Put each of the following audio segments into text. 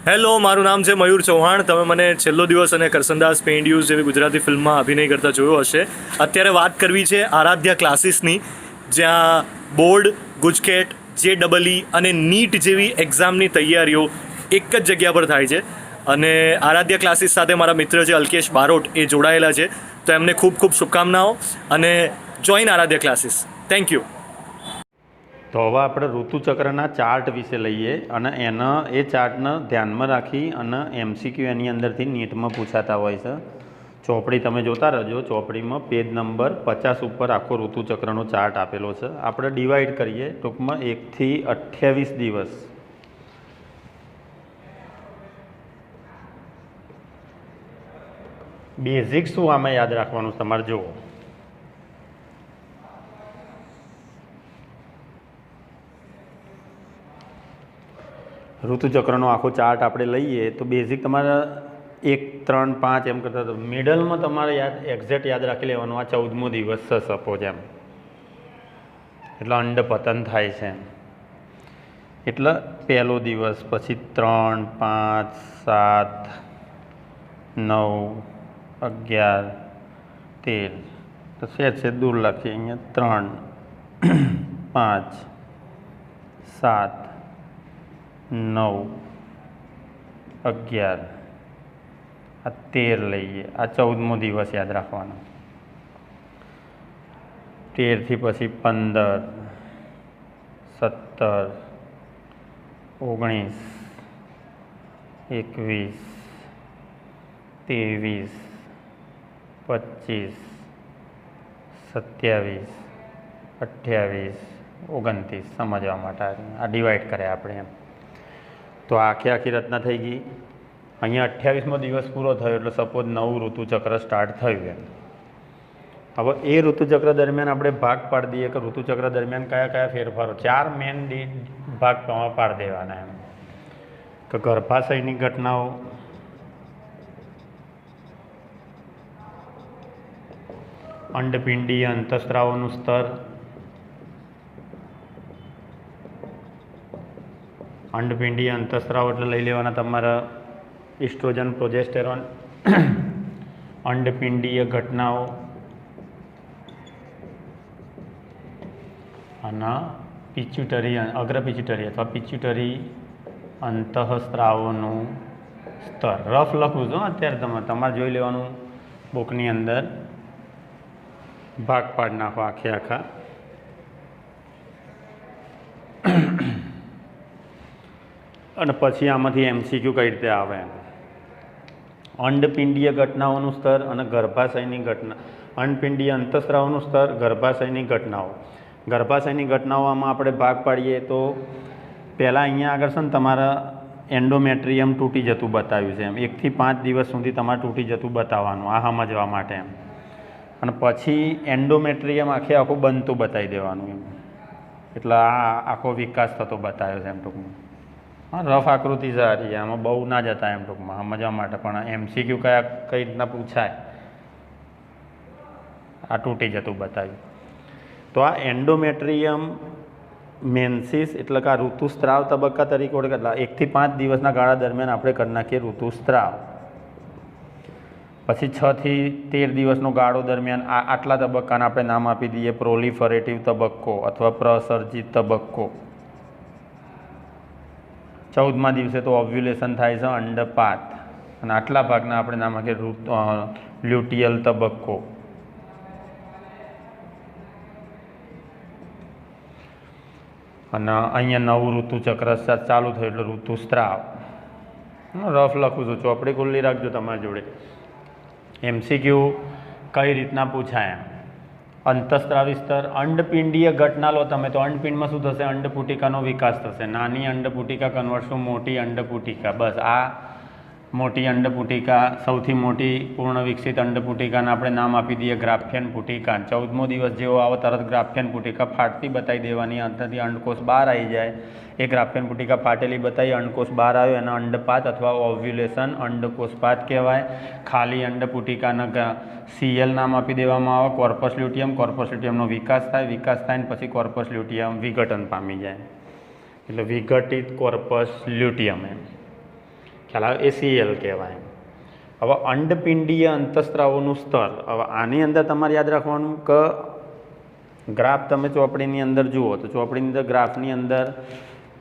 Hello, મારું નામ છે મયુર ચૌહાણ. તમે મને છેલ્લો દિવસ અને કરસનદાસ પેઇન્ડ્યુઝ જેવી ગુજરાતી ફિલ્મમાં અભિનય કરતા જોયો હશે. અત્યારે વાત કરવી છે આરાધ્યા ક્લાસીસની, જ્યાં બોર્ડ, ગુજકેટ, JEE અને નીટ જેવી એક્ઝામની તૈયારીઓ એક જ જગ્યા પર થાય છે. અને આરાધ્યા ક્લાસીસ સાથે મારા મિત્ર છે અલ્કેશ બારોટ, એ જોડાયેલા છે. તો એમને ખૂબ ખૂબ શુભકામનાઓ અને join Aaradhya classes. Thank you. તો હવે આપણે ઋતુચક્રના ચાર્ટ વિશે લઈએ અને એ ચાર્ટને ધ્યાનમાં રાખી અને MCQ એની અંદરથી નીટમાં પૂછાતા હોય છે. ચોપડી તમે જોતા રહેજો. ચોપડીમાં પેજ નંબર 50 ઉપર આખો ઋતુચક્રનો ચાર્ટ આપેલો છે. આપણે ડિવાઈડ કરીએ ટૂંકમાં 1 થી 28 દિવસ. બેઝિક શું આમાં યાદ રાખવાનું તમારે જુઓ. ઋતુચક્રનો આખો ચાર્ટ આપણે લઈએ તો બેઝિક તમારે 1, 3, 5 એમ કરતા તો મિડલમાં તમારે એક્ઝેક્ટ યાદ રાખી લેવાનું. આ 14મો દિવસ છે સપોઝ એમ, એટલે અંડ પતન થાય છે એટલે પહેલો દિવસ, પછી 3, 5, 7, 9, 11, 13. તો છે દૂર લખીએ અહીંયા 3, 5, 7, 9, 11, આ 13 લઈએ. આ 14મો દિવસ યાદ રાખવાનો. 13 થી પછી 15, 17, 19, 21, 23, 25, 27, 28, 29. સમજવા માટે આ ડિવાઈડ કરે આપણે એમ. તો આખી રચના થઈ ગઈ. અહીંયા 28મો દિવસ પૂરો થયો એટલે સપોઝ નવું ઋતુચક્ર સ્ટાર્ટ થયું એમ. હવે એ ઋતુચક્ર દરમિયાન આપણે ભાગ પાડી દઈએ કે ઋતુચક્ર દરમિયાન કયા કયા ફેરફારો. 4 મેન ભાગ પાડી દેવાના એમ. કે ગર્ભાશયની ઘટનાઓ, અંડપિંડીય અંતઃસ્ત્રાવોનું સ્તર, અંડપિંડીય અંતઃસ્ત્રાવ એટલે લઈ લેવાના તમારા ઇસ્ટ્રોજન, પ્રોજેસ્ટેરોન, અંડપિંડીય ઘટનાઓ અને પિચ્યુટરી, અગ્રપિચ્યુટરી અથવા પિચ્યુટરી અંતઃસ્ત્રાવોનું સ્તર. રફ લખું છું અત્યારે, તમારે જોઈ લેવાનું બુકની અંદર. ભાગ પાડી નાખો આખા. અને પછી આમાંથી MCQ કઈ રીતે આવે. અંડપિંડીય ઘટનાઓનું સ્તર અને ગર્ભાશયની ઘટના. અંડપિંડીય અંતઃસ્ત્રાવોનું સ્તર, ગર્ભાશયની ઘટનાઓ. ગર્ભાશયની ઘટનાઓમાં આપણે ભાગ પાડીએ તો પહેલાં અહીંયા આગળ છે ને તમારા એન્ડોમેટ્રિયમ તૂટી જતું બતાવ્યું છે એમ. 1 થી 5 દિવસ સુધી તમારે તૂટી જતું બતાવવાનું, આ સમજવા માટે એમ. અને પછી એન્ડોમેટ્રિયમ આખું બનતું બતાવી દેવાનું એમ. એટલે આ આખો વિકાસ થતો બતાવ્યો છે એમ ટૂંકમાં. હા, રફ આકૃતિ સારી, આમાં બહુ ના જતા એમ ટૂંકમાં સમજવા માટે. પણ MCQ કઈ રીતના પૂછાય, આ તૂટી જતું બતાવ્યું. તો આ એન્ડોમેટ્રિયમ મેન્સિસ એટલે કે આ ઋતુસ્ત્રાવ તબક્કા તરીકે ઓળખે. 1 થી 5 દિવસના ગાળા દરમિયાન આપણે કરી નાખીએ ઋતુસ્ત્રાવ. પછી 6 થી 13 દિવસનો ગાળો દરમિયાન આટલા તબક્કાને આપણે નામ આપી દઈએ પ્રોલિફરેટિવ તબક્કો અથવા પ્રસર્જિત તબક્કો. 14મા દિવસે તો ઓવ્યુલેશન થાય છે, અંડપાત. અને આટલા ભાગના આપણે નામ આપીએ લ્યુટિયલ તબક્કો. અને અહીંયા નવું ઋતુચક્ર ચાલુ થયું એટલે ઋતુસ્ત્રાવ. રફ લખું છું, ચોપડી ખુલ્લી રાખજો તમારી જોડે. MCQ કઈ રીતના પૂછાય. અંતઃસ્ત્રાવી સ્તર, અંડપિંડીય ઘટના લો તમે તો અંડપિંડમાં શું થશે, અંડપુટિકાનો વિકાસ થશે. નાની અંડપુટિકા કન્વર્ટશું મોટી અંડપુટિકા. બસ આ મોટી અંડપુટિકા, સૌથી મોટી પૂર્ણ વિકસિત અંડપુટિકાને આપણે નામ આપી દઈએ ગ્રાફિયન પુટિકા. 14મો દિવસ જેવો આવે તરત ગ્રાફિયન પુટિકા ફાટતી બતાવી દેવાની. અંદરથી અંડકોષ બહાર આવી જાય. એ ગ્રાફિયન પુટિકા ફાટેલી બતાવી, અંડકોષ બહાર આવ્યો એના અંડપાત અથવા ઓવ્યુલેશન અંડકોષપાત કહેવાય. ખાલી અંડપુટિકાને CL નામ આપી દેવામાં આવે. કોર્પસ લ્યુટિયમ, કોર્પસ લ્યુટિયમનો વિકાસ થાય ને પછી કોર્પસ લ્યુટિયમ વિઘટન પામી જાય એટલે વિઘટિત કોર્પસ લ્યુટિયમ એમ. ખ્યાલ આવે? એ સીએલ કહેવાય. હવે અંડપિંડીય અંતઃસ્ત્રાવોનું સ્તર. હવે આની અંદર તમારે યાદ રાખવાનું કે ગ્રાફ તમે ચોપડીની અંદર જુઓ તો ચોપડીની અંદર ગ્રાફની અંદર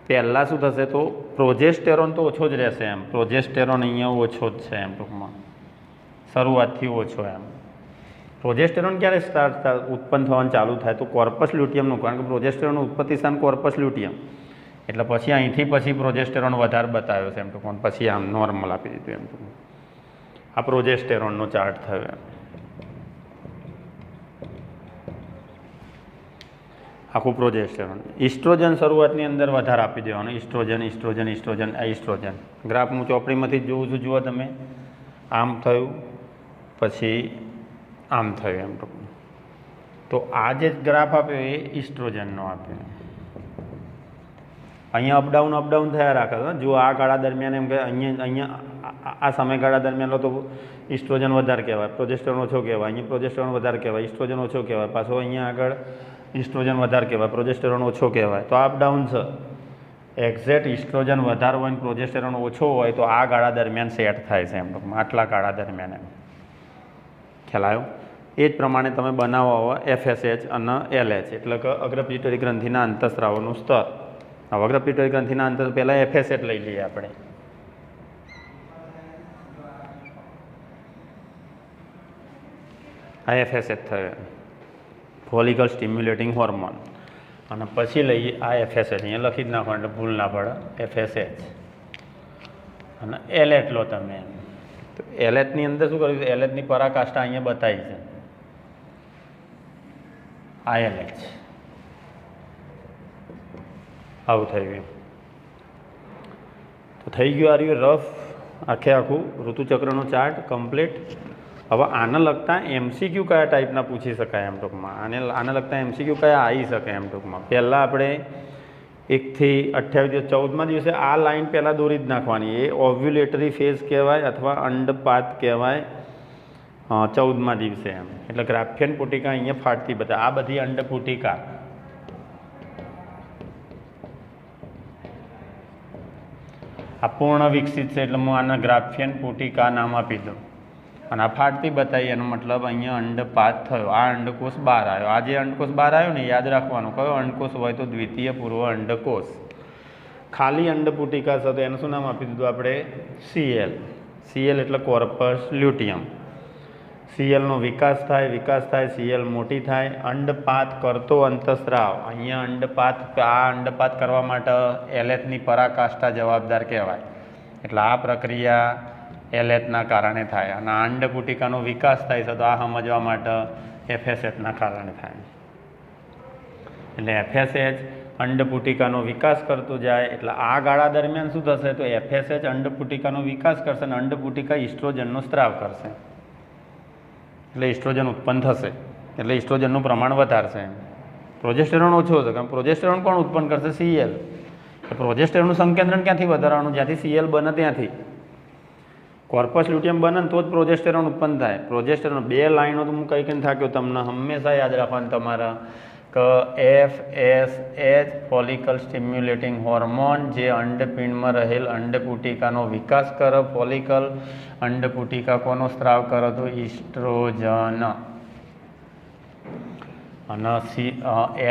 પહેલાં શું થશે તો પ્રોજેસ્ટેરોન તો ઓછો જ રહેશે એમ. પ્રોજેસ્ટેરોન અહીંયા ઓછો જ છે એમ ટૂંકમાં, શરૂઆતથી ઓછો એમ. પ્રોજેસ્ટેરોન ક્યારે ઉત્પન્ન થવાનું ચાલુ થાય તો કોર્પસ લ્યુટિયમનું, કારણ કે પ્રોજેસ્ટેરોનનું ઉત્પત્તિ સ્થાન કોર્પસ લ્યુટિયમ, એટલે પછી અહીંથી પછી પ્રોજેસ્ટેરોન વધારે બતાવ્યો છે એમ ટૂંકમાં, પછી આમ નોર્મલ આપી દીધું એમ ટૂંકમાં. આ પ્રોજેસ્ટેરોનનો ચાર્ટ થયો એમ. આખું પ્રોજેસ્ટેરોન. ઇસ્ટ્રોજન શરૂઆતની અંદર વધારે આપી દેવાનું. ઇસ્ટ્રોજન ઇસ્ટ્રોજન ઇસ્ટ્રોજન આ ઇસ્ટ્રોજન. ગ્રાફ હું ચોપડીમાંથી જ જોઉં છું, જુઓ તમે. આમ થયું, પછી આમ થયું એમ ટૂંકમાં. તો આ જે ગ્રાફ આપ્યો એ ઇસ્ટ્રોજનનો આપ્યો. અહીંયા અપડાઉન થયા રાખે છે. જો આ ગાળા દરમિયાન એમ કે અહીંયા આ સમયગાળા દરમિયાન લો તો ઇસ્ટ્રોજન વધારે કહેવાય, પ્રોજેસ્ટેરોન ઓછો કહેવાય. અહીંયા પ્રોજેસ્ટેરોન વધારે કહેવાય, ઇસ્ટ્રોજન ઓછો કહેવાય. પાછો અહીંયા આગળ ઇસ્ટ્રોજન વધારે કહેવાય, પ્રોજેસ્ટેરોન ઓછો કહેવાય. તો અપડાઉન છે. એક્ઝેક્ટ ઇસ્ટ્રોજન વધારે હોય ને પ્રોજેસ્ટેરોન ઓછો હોય તો આ ગાળા દરમિયાન સેટ થાય છે એમ ટૂંકમાં, આટલા ગાળા દરમિયાન એમ. ખ્યાલ આવ્યો? એ જ પ્રમાણે તમે બનાવો હવે FSH અને LH, એટલે કે અગ્રપિટ્યુટરી ગ્રંથિના અંતઃસ્ત્રાવોનું સ્તર. હવે અગ્રપિટ્યુટરી ગ્રંથિના અંતર પહેલાં FSH લઈ લઈએ આપણે. આ FSH થયો, ફોલિકલ સ્ટિમ્યુલેટિંગ હોર્મોન. અને પછી લઈએ આ FSH, અહીંયા લખી જ નાખો એટલે ભૂલ ના પડે. FSH અને LH લો તમે. તો LHની અંદર શું કર્યું? LHની પરાકાષ્ઠા અહીંયા બતાવી છે. આ LH આવું થઈ ગયું. તો થઈ ગયું આ રહ્યું રફ આખું ઋતુચક્રનો ચાર્ટ કમ્પ્લીટ. હવે આને લગતા MCQ કયા ટાઈપના પૂછી શકાય એમ ટૂંકમાં, આને લગતા MCQ કયા આવી શકે એમ ટૂંકમાં. પહેલાં આપણે 1 થી 28 દિવસ, 14મા દિવસે આ લાઈન પહેલાં દોરી જ નાખવાની. એ ઓવ્યુલેટરી ફેઝ કહેવાય અથવા અંડપાત કહેવાય 14મા દિવસે એમ. એટલે ગ્રાફિયન પુટિકા અહીંયા ફાટતી બતાવે. આ બધી અંડપુટિકા. આ પૂર્ણ વિકસિત છે એટલે હું આના ગ્રાફિયન પુટિકા નામ આપી દઉં. અને આ ફાટતી બતાવી એનો મતલબ અહીંયા અંડપાત થયો. આ અંડકોષ બહાર આવ્યો. આ જે અંડકોષ બહાર આવ્યો ને યાદ રાખવાનું, કયો અંડકોષ હોય તો દ્વિતીય પૂર્વ અંડકોષ. ખાલી અંડપુટિકા છે તો એનું શું નામ આપી દીધું આપણે? CL. CL એટલે કોર્પસ લ્યુટિયમ. CLનો વિકાસ થાય, CL મોટી થાય. અંડપાત કરતો અંતઃસ્ત્રાવ. અહીંયા અંડપાત કરવા માટે LHની પરાકાષ્ઠા જવાબદાર કહેવાય. એટલે આ પ્રક્રિયા LHના કારણે થાય. અને અંડપુટિકાનો વિકાસ થાય છે તો આ સમજવા માટે FSHના કારણે થાય. એટલે FSH અંડપુટિકાનો વિકાસ કરતું જાય. એટલે આ ગાળા દરમિયાન શું થશે તો FSH અંડપુટિકાનો વિકાસ કરશે અને અંડપુટિકા ઇસ્ટ્રોજનનો સ્ત્રાવ કરશે. એટલે ઇસ્ટ્રોજન ઉત્પન્ન થશે. એટલે ઇસ્ટ્રોજનનું પ્રમાણ વધારશે. પ્રોજેસ્ટેરોન ઓછો છે, કારણ પ્રોજેસ્ટેરોન કોણ ઉત્પન્ન કરશે? CL. પ્રોજેસ્ટેરોનનું સંકેન્દ્રણ ક્યાંથી વધારવાનું? જ્યાંથી CL બને ત્યાંથી. કોર્પસ લ્યુટિયમ બને તો જ પ્રોજેસ્ટેરોન ઉત્પન્ન થાય. પ્રોજેસ્ટેરોન 2 લાઈનો તો હું કઈ થાક્યો, તમને હંમેશા યાદ રાખવાનું તમારા કે FSH ફોલિકલ સ્ટિમ્યુલેટિંગ હોર્મોન જે અંડપિંડમાં રહેલ અંડપુટિકાનો વિકાસ કરે. ફોલિકલ અંડપુટિકા કોનો સ્ત્રાવ કરે તો ઇસ્ટ્રોજન. અને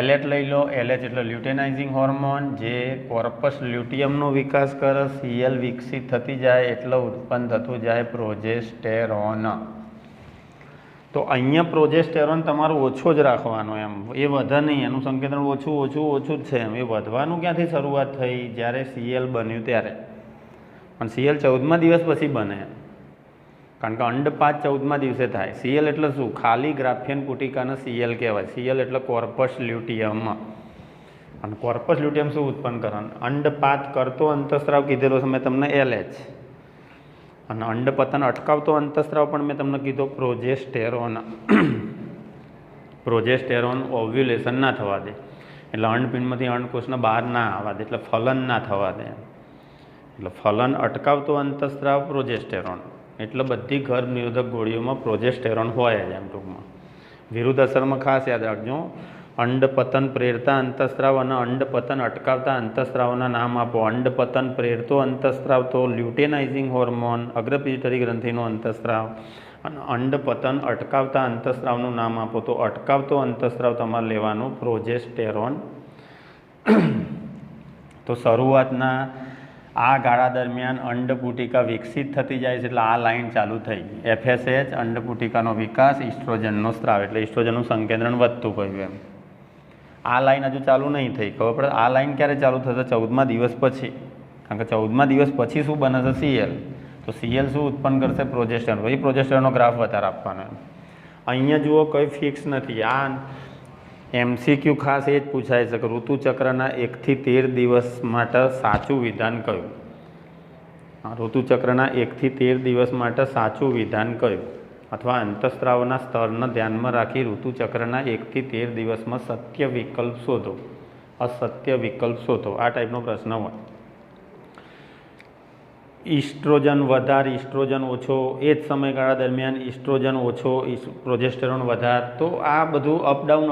LH લઈ લો. LH એટલે લ્યુટેનાઇઝિંગ હોર્મોન જે કોર્પસ લ્યુટિયમનો વિકાસ કરે. CL વિકસિત થતી જાય એટલે ઉત્પન્ન થતું જાય પ્રોજેસ્ટેરોન. તો અહીંયા પ્રોજેસ્ટેરોન તમારું ઓછો જ રાખવાનો એમ, એ વધે નહીં. એનું સંકેન્દ્રણ ઓછું જ છે એમ. એ વધવાનું ક્યાંથી શરૂઆત થઈ? જ્યારે CL બન્યું ત્યારે. પણ CL 14મા દિવસ પછી બને, કારણ કે અંડપાત 14મા દિવસે થાય. CL એટલે શું? ખાલી ગ્રાફિયન પુટિકાને CL કહેવાય. CL એટલે કોર્પસ લ્યુટિયમ. અને કોર્પસ લ્યુટિયમ શું ઉત્પન્ન કરવાનું? અંડપાત કરતો અંતઃસ્ત્રાવ કીધેલો છે મેં તમને LH. અને અંડપતન અટકાવતો અંતઃસ્ત્રાવ પણ મેં તમને કીધો પ્રોજેસ્ટેરોન. પ્રોજેસ્ટેરોન ઓવ્યુલેશન ના થવા દે, એટલે અંડપિંડમાંથી અંડકોષને બહાર ના આવવા દે, એટલે ફલન ના થવા દે. એટલે ફલન અટકાવતો અંતઃસ્ત્રાવ પ્રોજેસ્ટેરોન. એટલે બધી ગર્ભ નિરોધક ગોળીઓમાં પ્રોજેસ્ટેરોન હોય જ એમ ટૂંકમાં. વિરુદ્ધ અસરમાં ખાસ યાદ રાખજો, અંડપતન પ્રેરતા અંતઃસ્રાવ અને અંડપતન અટકાવતા અંતઃસ્રાવના નામ આપો. અંડપતન પ્રેરતો અંતઃસ્રાવ તો લ્યુટેનાઇઝિંગ હોર્મોન, અગ્રપિટ્યુટરી ગ્રંથિનો અંતઃસ્રાવ. અને અંડપતન અટકાવતા અંતઃસ્રાવનું નામ આપો તો અટકાવતો અંતઃસ્રાવ તમારે લેવાનું પ્રોજેસ્ટેરોન. તો શરૂઆતના આ ગાળા દરમિયાન અંડપુટિકા વિકસિત થતી જાય છે, એટલે આ લાઈન ચાલુ થઈ. FSH અંડપુટિકાનો વિકાસ, ઇસ્ટ્રોજનનો સ્ત્રાવ, એટલે ઇસ્ટ્રોજનનું સંકેન્દ્રણ વધતું ગયું એમ. આ લાઈન હજુ ચાલુ નહીં થઈ. ખબર પડે આ લાઈન ક્યારે ચાલુ થશે? 14મા દિવસ પછી. કારણ કે 14મા દિવસ પછી શું બને છે? CL. તો CL શું ઉત્પન્ન કરશે? પ્રોજેસ્ટેરોન. પછી પ્રોજેસ્ટેરોનનો ગ્રાફ વધારે આપવાનો એમ. અહીંયા જુઓ કંઈ ફિક્સ નથી. આ MCQ ખાસ એ જ પૂછાય છે કે ઋતુચક્રના 1 થી 13 દિવસ માટે સાચું વિધાન કયું? ઋતુચક્રના 1 થી 13 દિવસ માટે સાચું વિધાન કયું? અથવા અંતઃસ્રાવના સ્તરને ધ્યાનમાં રાખી ઋતુચક્રના 1 થી 13 દિવસમાં સત્ય વિકલ્પ શોધો, અસત્ય વિકલ્પ શોધો. આ ટાઈપનો પ્રશ્ન હોય. ઇસ્ટ્રોજન વધારે, ઇસ્ટ્રોજન ઓછો, એ જ સમયગાળા દરમિયાન ઇસ્ટ્રોજન ઓછો, પ્રોજેસ્ટેરોન વધારે. તો આ બધું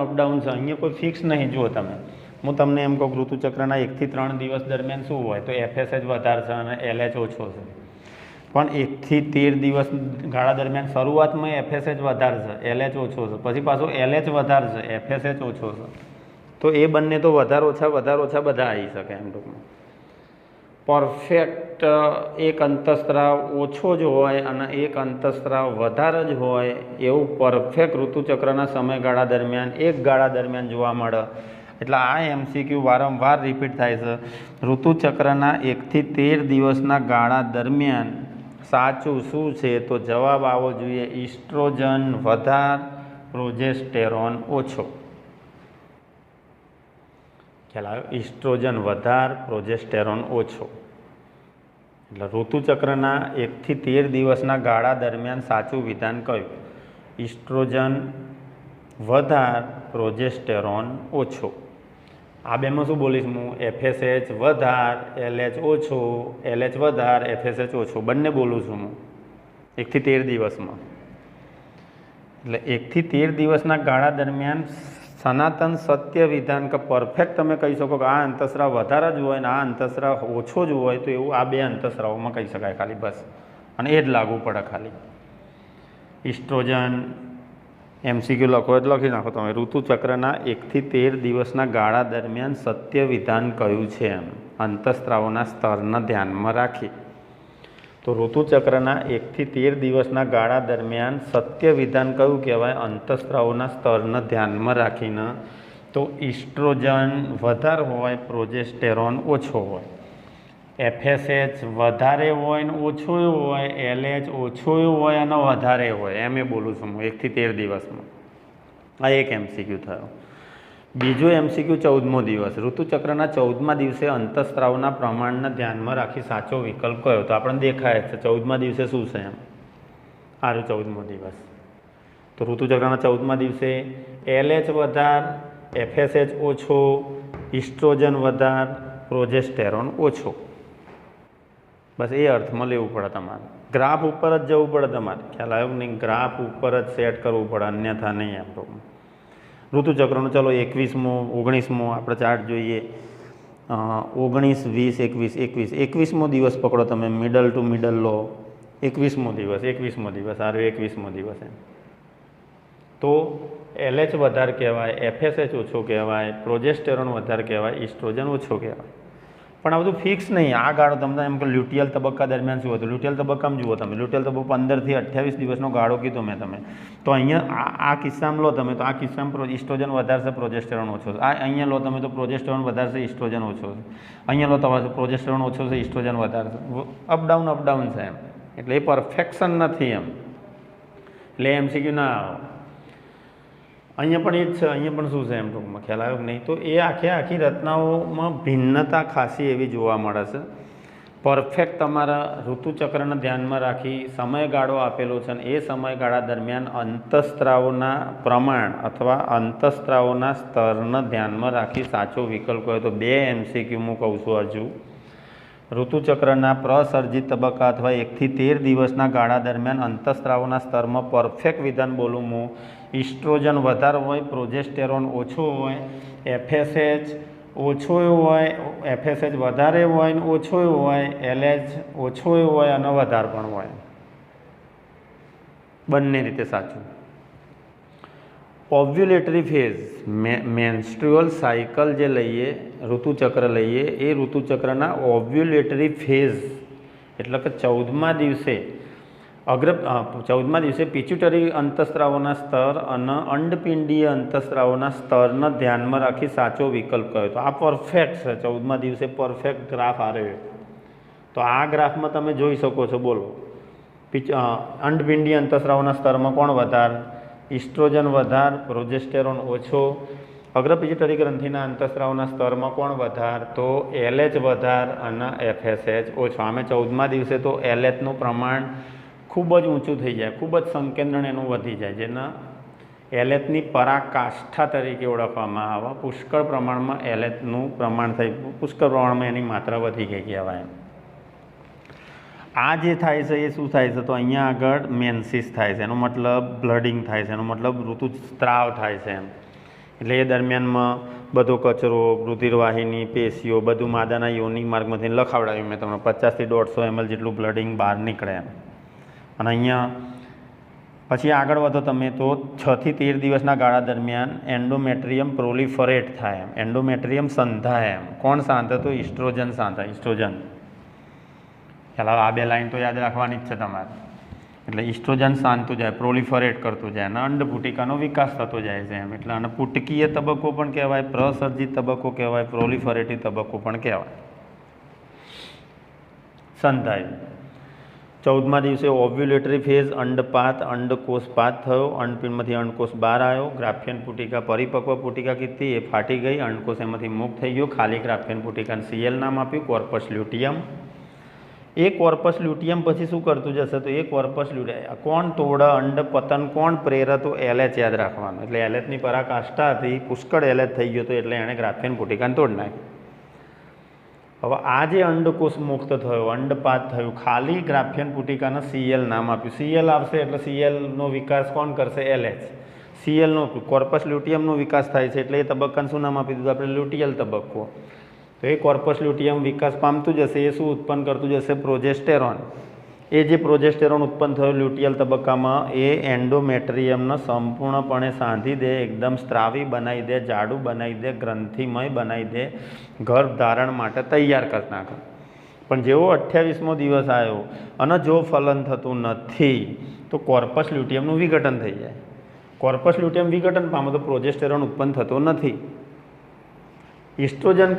અપડાઉન છે. અહીંયા કોઈ ફિક્સ નહીં. જુઓ તમે, હું તમને એમ કહું ઋતુચક્રના 1 થી 3 દિવસ દરમિયાન શું હોય તો FSH વધારે છે અને LH ઓછો છે. પણ 1 થી 13 દિવસ ગાળા દરમિયાન શરૂઆતમાં FSH વધારે છે, LH ઓછો છે, પછી પાછો LH વધારે છે, FSH ઓછો છે. તો એ બંને તો વધારે ઓછા બધા આવી શકે એમ ટૂંકમાં. પરફેક્ટ એક અંતઃસ્રાવ ઓછો જ હોય અને એક અંતઃસ્રાવ વધારે જ હોય એવું પરફેક્ટ ઋતુચક્રના સમયગાળા દરમિયાન એક ગાળા દરમિયાન જોવા મળે. એટલે આ MCQ વારંવાર રિપીટ થાય છે. ઋતુચક્રના 1 થી 13 દિવસના ગાળા દરમિયાન સાચું શું છે? તો જવાબ આવવો જોઈએ ઇસ્ટ્રોજન વધાર, પ્રોજેસ્ટેરોન ઓછો. ખ્યાલ આવ્યો? ઇસ્ટ્રોજન વધાર, પ્રોજેસ્ટેરોન ઓછો. એટલે ઋતુચક્રના 1 થી 13 દિવસના ગાળા દરમિયાન સાચું વિધાન કયું? ઇસ્ટ્રોજન વધાર, પ્રોજેસ્ટેરોન ઓછો. આ બેમાં શું બોલીશ હું? FSH વધાર, LH ઓછો, LH વધાર, FSH ઓછો, બંને બોલું છું હું 1 થી 13 દિવસમાં. એટલે 1 થી 13 દિવસના ગાળા દરમિયાન સનાતન સત્ય વિધાન કે પરફેક્ટ તમે કહી શકો કે આ અંતઃસ્રાવ વધારે જ હોય ને આ અંતઃસ્રાવ ઓછો જ હોય, તો એવું આ બે અંતઃસ્રાવોમાં કહી શકાય ખાલી, બસ. અને એ જ લાગુ પડે ખાલી. ઇસ્ટ્રોજન MCQ લખો એટલે લખી નાખો તમે. ઋતુચક્રના 1 થી 13 દિવસના ગાળા દરમિયાન સત્ય વિધાન કયું છે? એમ અંતઃસ્રાવોના સ્તરને ધ્યાનમાં રાખી. તો ઋતુચક્રના 1 થી 13 દિવસના ગાળા દરમિયાન સત્ય વિધાન કયું કહેવાય? અંતઃસ્રાવોના સ્તરને ધ્યાનમાં રાખીને. તો ઇસ્ટ્રોજન વધારે હોય, પ્રોજેસ્ટેરોન ઓછો હોય. FSH વધારે હોય ને ઓછો હોય, LH ઓછો હોય અને વધારે હોય, એમ એ બોલું છું હું 1 થી 13 દિવસમાં. આ એક MCQ થયો. બીજો MCQ 14મો દિવસ. ઋતુચક્રના 14મા દિવસે અંતઃસ્રાવના પ્રમાણને ધ્યાનમાં રાખી સાચો વિકલ્પ કયો? તો આપણને દેખાય છે 14મા દિવસે શું છે એમ. આ 14મો દિવસ. તો ઋતુચક્રના 14મા દિવસે LH વધાર, FSH ઓછો, ઇસ્ટ્રોજન વધાર, પ્રોજેસ્ટેરોન ઓછો. બસ એ અર્થમાં લેવું પડે તમારે. ગ્રાફ ઉપર જ જવું પડે તમારે. ખ્યાલ આવ્યો નહીં? ગ્રાફ ઉપર જ સેટ કરવું પડે, અન્યથા નહીં એમ તો. ઋતુચક્રનો ચલો 21મો 19મો આપણે ચાર્ટ જોઈએ. 19, 20, 21, 21મો દિવસ પકડો તમે, મિડલ ટુ મિડલ લો. 21મો દિવસ આ 21મો દિવસ એમ. તો LH વધારે કહેવાય, FSH ઓછો કહેવાય, પ્રોજેસ્ટેરોન વધારે કહેવાય, ઇસ્ટ્રોજન ઓછો કહેવાય. પણ આ બધું ફિક્સ નહીં. આ ગાળો તમને એમ કે લ્યુટિયલ તબક્કા દરમિયાન શું હતું? લ્યુટિયલ તબક્કામાં જુઓ તમે. લ્યુટિયલ તબક્કો 15 થી 28 દિવસનો ગાળો કીધો મેં તમે. તો અહીંયા આ કિસ્સામાં લો તમે, તો આ કિસ્સામાં ઇસ્ટ્રોજન વધારે છે, પ્રોજેસ્ટેરોન ઓછો છે. આ અહીંયા લો તમે તો પ્રોજેસ્ટેરોન વધારે છે, ઇસ્ટ્રોજન ઓછો છે. અહીંયા લો તમારે પ્રોજેસ્ટેરોન ઓછો છે, ઇસ્ટ્રોજન વધારે છે. અપડાઉન છે એમ. એટલે એ પરફેક્શન નથી એમ. એટલે MCQ ના આવે. અહીંયા પણ એ જ છે. અહીંયા પણ શું છે એમ ટૂંકમાં ખ્યાલ આવ્યો નહીં? તો એ આખી રચનાઓમાં ભિન્નતા ખાસી એવી જોવા મળે છે. પરફેક્ટ તમારા ઋતુચક્રને ધ્યાનમાં રાખી સમયગાળો આપેલો છે અને એ સમયગાળા દરમિયાન અંતઃસ્રાવના પ્રમાણ અથવા અંતઃસ્રાવના સ્તરને ધ્યાનમાં રાખી સાચો વિકલ્પ કયો? તો 2 MCQ હું કહું છું હજુ. ઋતુચક્રના પ્રસર્જિત તબક્કા અથવા 1 થી 13 દિવસના ગાળા દરમિયાન અંતઃસ્રાવના સ્તરમાં પરફેક્ટ વિધાન બોલું હું ઇસ્ટ્રોજન વધારે હોય, પ્રોજેસ્ટેરોન ઓછો હોય, એફએસએચ ઓછો હોય, એફએસએચ વધારે હોય ને ઓછો હોય, એલએચ ઓછો હોય અને વધારે પણ હોય. બંને રીતે સાચું. ઓવ્યુલેટરી ફેઝ, મેન્સ્ટ્રુઅલ સાયકલ જે લઈએ, ઋતુચક્ર લઈએ, એ ઋતુચક્રના ઓવ્યુલેટરી ફેઝ એટલે કે 14મા દિવસે 14મા દિવસે પિચ્યુટરી અંતઃસ્ત્રાવોના સ્તર અને અંડપિંડીય અંતઃસ્ત્રાવોના સ્તરને ધ્યાનમાં રાખી સાચો વિકલ્પ કયો? તો આ પરફેક્ટ છે. 14મા દિવસે પરફેક્ટ ગ્રાફ આ રહ્યો. તો આ ગ્રાફમાં તમે જોઈ શકો છો. બોલો, અંડપિંડીય અંતઃસ્ત્રાવોના સ્તરમાં કોણ વધાર? ઇસ્ટ્રોજન વધાર, પ્રોજેસ્ટેરોન ઓછો. અગ્રપિચ્યુટરી ગ્રંથિના અંતઃસ્ત્રાવોના સ્તરમાં કોણ વધાર? તો એલએચ વધાર અને એફએસએચ ઓછો. આમે 14મા દિવસે તો એલએચનું પ્રમાણ ખૂબ જ ઊંચું થઈ જાય, ખૂબ જ સંકેન્દ્રણ એનું વધી જાય, જેના એલએચની પરાકાષ્ઠા તરીકે ઓળખવામાં આવે. પુષ્કળ પ્રમાણમાં એલએચનું પ્રમાણ થઈ, પુષ્કળ પ્રમાણમાં એની માત્રા વધી ગઈ કહેવાય. આ જે થાય છે એ શું થાય છે? તો અહીંયા આગળ મેન્સિસ થાય છે, એનો મતલબ બ્લડિંગ થાય છે, એનો મતલબ ઋતુસ્ત્રાવ થાય છે એમ. એટલે એ દરમિયાનમાં બધો કચરો, રુધિરવાહિની, પેશીઓ બધું માદાના યોનિક માર્ગમાંથી લખાવડાવ્યું મેં તમને. 50 થી 150 ml જેટલું બ્લડિંગ બહાર નીકળે એમ. અને અહીંયા પછી આગળ વધો તમે તો 6 થી 13 દિવસના ગાળા દરમિયાન એન્ડોમેટ્રિયમ પ્રોલિફરેટ થાય એમ, એન્ડોમેટ્રિયમ સંધાય એમ. કોણ સાંધે? તો ઇસ્ટ્રોજન સાંધાય, ઇસ્ટ્રોજન. ચાલો આ બે લાઈન તો યાદ રાખવાની જ છે તમારે. એટલે ઇસ્ટ્રોજન શાંતું જાય, પ્રોલિફરેટ કરતું જાય અને અંડપુટિકાનો વિકાસ થતો જાય છે એમ. એટલે આને પુટકીય તબક્કો પણ કહેવાય, પ્રસર્જિત તબક્કો કહેવાય, પ્રોલિફરેટિવ તબક્કો પણ કહેવાય. સંધાય. 14મા દિવસે ઓવ્યુલેટરી ફેઝ, અંડપાત, અંડકોષપાત થયો, અંડપિંડમાંથી અંડકોષ બહાર આવ્યો, ગ્રાફિયન પુટિકા પરિપક્વ પુટિકા કીધી એ ફાટી ગઈ, અંડકોષ એમાંથી મુક્ત થઈ ગયો, ખાલી ગ્રાફિયન પુટિકાને સીએલ નામ આપ્યું, કોર્પસ લ્યુટિયમ. એ કોર્પસ લ્યુટિયમ પછી શું કરતું જશે? તો એ કોર્પસ લ્યુટિયમ કોણ તોડે? અંડપતન કોણ પ્રેરે? તો એલએચ યાદ રાખવાનું. એટલે એલએચની પરાકાષ્ઠા હતી, પુષ્કળ એલએચ થઈ ગયો હતો, એટલે એણે ગ્રાફિયન પુટિકાને તોડી નાખી. હવે આ જે અંડકોષ મુક્ત થયો, અંડપાત થયું, ખાલી ગ્રાફિયન પુટિકાને સીએલ નામ આપ્યું. સીએલ આવશે એટલે સીએલનો વિકાસ કોણ કરશે? એલએચ. સીએલનો કોર્પસ લ્યુટિયમનો વિકાસ થાય છે એટલે એ તબક્કાને શું નામ આપી દીધું આપણે? લ્યુટિયલ તબક્કો. તો એ કોર્પસ લ્યુટિયમ વિકાસ પામતું જશે, એ શું ઉત્પન્ન કરતું જશે? પ્રોજેસ્ટેરોન. એ જે પ્રોજેસ્ટેરોન ઉત્પન્ન થયું લ્યુટિયલ તબક્કામાં, એ એન્ડોમેટ્રિયમને સંપૂર્ણપણે સાંધી દે, એકદમ સ્ત્રાવી બનાવી દે, જાડું બનાવી દે, ગ્રંથિમય બનાવી દે, ગર્ભ ધારણ માટે તૈયાર કરી નાખે. પણ જેવો 28મો દિવસ આવ્યો અને જો ફલન થતું નથી તો કોર્પસ લ્યુટિયમનું વિઘટન થઈ જાય. કોર્પસ લ્યુટિયમ વિઘટન પામે તો પ્રોજેસ્ટેરોન ઉત્પન્ન થતો નથી. ઇસ્ટ્રોજન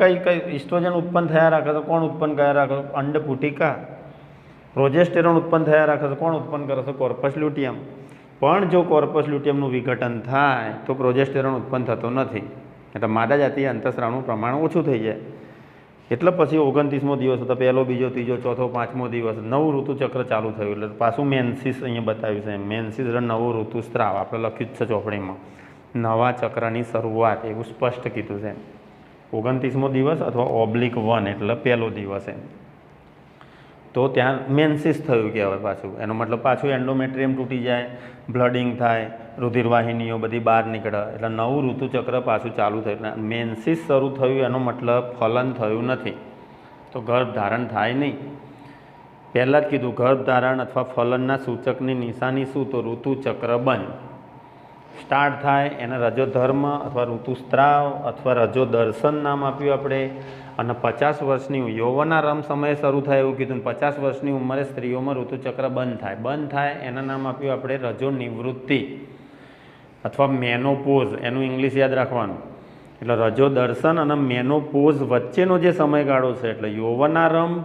ઇસ્ટ્રોજન ઉત્પન્ન થયા રાખે તો કોણ ઉત્પન્ન કર્યા રાખે? અંડપુટિકા. પ્રોજેસ્ટેરોન ઉત્પન્ન થયા રાખે તો કોણ ઉત્પન્ન કરે છે? Corpus luteum. પણ જો કોર્પસ લ્યુટિયમનું વિઘટન થાય તો પ્રોજેસ્ટેરોન ઉત્પન્ન થતો નથી, એટલે માદા જાતીય અંતઃસ્ત્રાવનું પ્રમાણ ઓછું થઈ જાય. એટલે પછી 29મો દિવસ હતો, પહેલો, બીજો, ત્રીજો, ચોથો, 5મો દિવસ નવું ઋતુચક્ર ચાલુ થયું. એટલે પાછું મેન્સિસ અહીંયા બતાવ્યું છે. મેન્સિસ એટલે નવું ઋતુસ્ત્રાવ આપણે લખ્યું જ છે ચોપડીમાં. નવા ચક્રની શરૂઆત એવું સ્પષ્ટ કીધું છે. 29મો દિવસ અથવા -1 એટલે પહેલો દિવસ એમ. તો ત્યાં મેન્સિસ થયું કહેવાય પાછું. એનો મતલબ પાછું એન્ડોમેટ્રિયમ તૂટી જાય, બ્લડિંગ થાય, રુધિરવાહિનીઓ બધી બહાર નીકળે, એટલે નવું ઋતુચક્ર પાછું ચાલુ થયું. એટલે મેન્સિસ શરૂ થયું એનો મતલબ ફલન થયું નથી, તો ગર્ભ ધારણ થાય નહીં. પહેલાં જ કીધું, ગર્ભ ધારણ અથવા ફલનના સૂચકની નિશાની શું? તો ઋતુચક્ર બંધ. સ્ટાર્ટ થાય એને રજોધર્મ અથવા ઋતુસ્ત્રાવ અથવા રજોદર્શન નામ આપ્યું આપણે. અને 50 વર્ષની યૌવનારંભ સમયે શરૂ થાય એવું કીધું. 50 વર્ષની ઉંમરે સ્ત્રીઓમાં ઋતુચક્ર બંધ થાય એના નામ આપ્યું આપણે રજો નિવૃત્તિ અથવા મેનોપોઝ. એનું ઇંગ્લિશ યાદ રાખવાનું. એટલે રજોદર્શન અને મેનોપોઝ વચ્ચેનો જે સમયગાળો છે, એટલે યૌવનારંભ,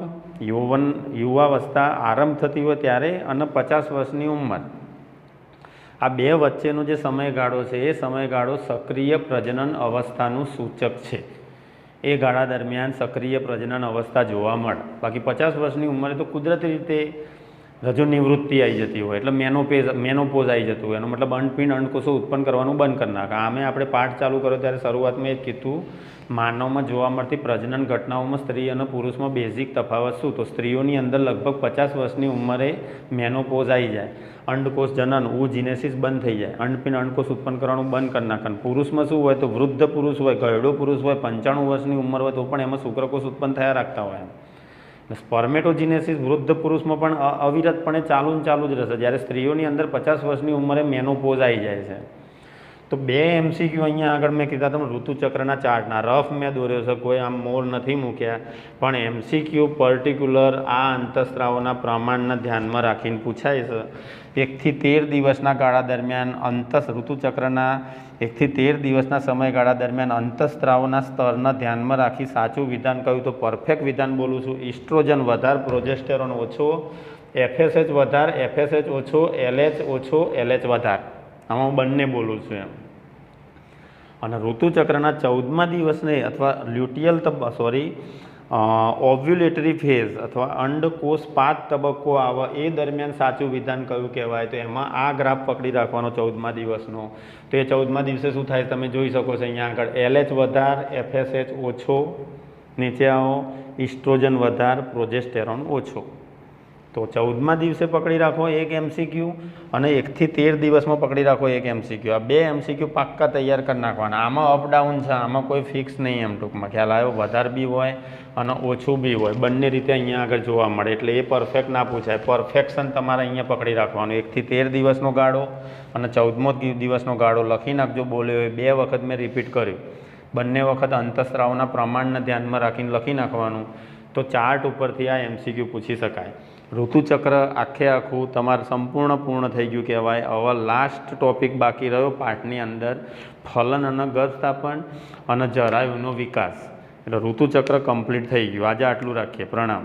યુવાવસ્થા આરંભ થતી હોય ત્યારે અને 50 વર્ષની ઉંમર, આ બે વચ્ચેનો જે સમયગાળો છે એ સમયગાળો સક્રિય પ્રજનન અવસ્થાનું સૂચક છે. એ ગાળા દરમિયાન સક્રિય પ્રજનન અવસ્થા જોવા મળે. બાકી 50 વર્ષની ઉંમરે તો કુદરતી રીતે રજો નિવૃત્તિ આવી જતી હોય એટલે મેનોપોઝ આવી જતું હોય, એનો મતલબ અંડપિંડ અંડકોષો ઉત્પન્ન કરવાનું બંધ કરી નાખે. આમે આપણે પાઠ ચાલુ કર્યો ત્યારે શરૂઆતમાં એ જ કીધું, માનવમાં જોવા મળતી પ્રજનન ઘટનાઓમાં સ્ત્રી અને પુરુષમાં બેઝિક તફાવત શું? તો સ્ત્રીઓની અંદર લગભગ 50 વર્ષની ઉંમરે મેનોપોઝ આવી જાય, અંડકોષ જનન જીનેસિસ બંધ થઈ જાય, અંડપિંડ અંડકોષ ઉત્પન્ન કરવાનું બંધ કરી નાખે. પુરુષમાં શું હોય? તો વૃદ્ધ પુરુષ હોય, ગયડો પુરુષ હોય, 95 વર્ષની ઉંમર હોય તો પણ એમાં શુક્રકોષ ઉત્પન્ન થયા રાખતા હોય. સ્પર્મેટોજીનેસિસ વૃદ્ધ પુરુષમાં પણ અવિરતપણે ચાલુ જ રહેશે, જ્યારે સ્ત્રીઓની અંદર 50 વર્ષની ઉંમરે મેનોપોઝ આવી જાય છે. તો 2 MCQ અહીંયા આગળ મેં કીધા તમે ઋતુચક્રના ચાર્ટના રફ મેં દોર્યો છે, કોઈ આમ મોર નથી મૂક્યા, પણ MCQ પર્ટિક્યુલર આ અંતઃસ્ત્રાવોના પ્રમાણને ધ્યાનમાં રાખીને પૂછાય છે. 1 થી 13 દિવસના ગાળા દરમિયાન ઋતુચક્રના 1 થી 13 દિવસના સમયગાળા દરમિયાન અંતઃસ્ત્રાવોના સ્તરને ધ્યાનમાં રાખી સાચું વિધાન કહ્યું તો પરફેક્ટ વિધાન બોલું છું. ઇસ્ટ્રોજન વધાર, પ્રોજેસ્ટેરોન ઓછો, FSH વધાર, FSH ઓછો, LH ઓછો, LH વધાર. આમાં હું બંને બોલું છું એમ. અને ઋતુચક્રના 14મા દિવસને અથવા ઓવ્યુલેટરી ફેઝ અથવા અંડકોષપાત તબક્કો આવે એ દરમિયાન સાચું વિધાન કયું કહેવાય? તો એમાં આ ગ્રાફ પકડી રાખવાનો 14મા દિવસનો. તો એ 14મા દિવસે શું થાય તમે જોઈ શકો છો અહીંયા આગળ. LH વધાર, FSH ઓછો, નીચે આવો, ઇસ્ટ્રોજન વધાર, પ્રોજેસ્ટેરોન ઓછો. તો 14મા દિવસે પકડી રાખો 1 MCQ અને 1 થી 13 દિવસમાં પકડી રાખો 1 MCQ. આ 2 MCQ પાક્કા તૈયાર કરી નાખવાના. આમાં અપડાઉન છે, આમાં કોઈ ફિક્સ નહીં. એમ ટૂંકમાં ખ્યાલ આવ્યો? વધારે બી હોય અને ઓછું બી હોય, બંને રીતે અહીંયા આગળ જોવા મળે. એટલે એ પરફેક્ટ ના પૂછાય. પરફેક્શન તમારે અહીંયા પકડી રાખવાનું. 1 થી 13 દિવસનો ગાળો અને 14મો દિવસનો ગાળો લખી નાખજો. બોલ્યો એ 2 વખત મેં રિપીટ કર્યું. બંને વખત અંતઃસ્ત્રાવના પ્રમાણને ધ્યાનમાં રાખીને લખી નાખવાનું. તો ચાર્ટ ઉપરથી આ MCQ પૂછી શકાય. ઋતુચક્ર આખું તમારે પૂર્ણ થઈ ગયું કહેવાય. હવે લાસ્ટ ટોપિક બાકી રહ્યો પાઠની અંદર, ફલન અને ગર્ભસ્થાપન અને જરાયુનો વિકાસ. એટલે ઋતુચક્ર કમ્પ્લીટ થઈ ગયું. આજે આટલું રાખીએ. પ્રણામ.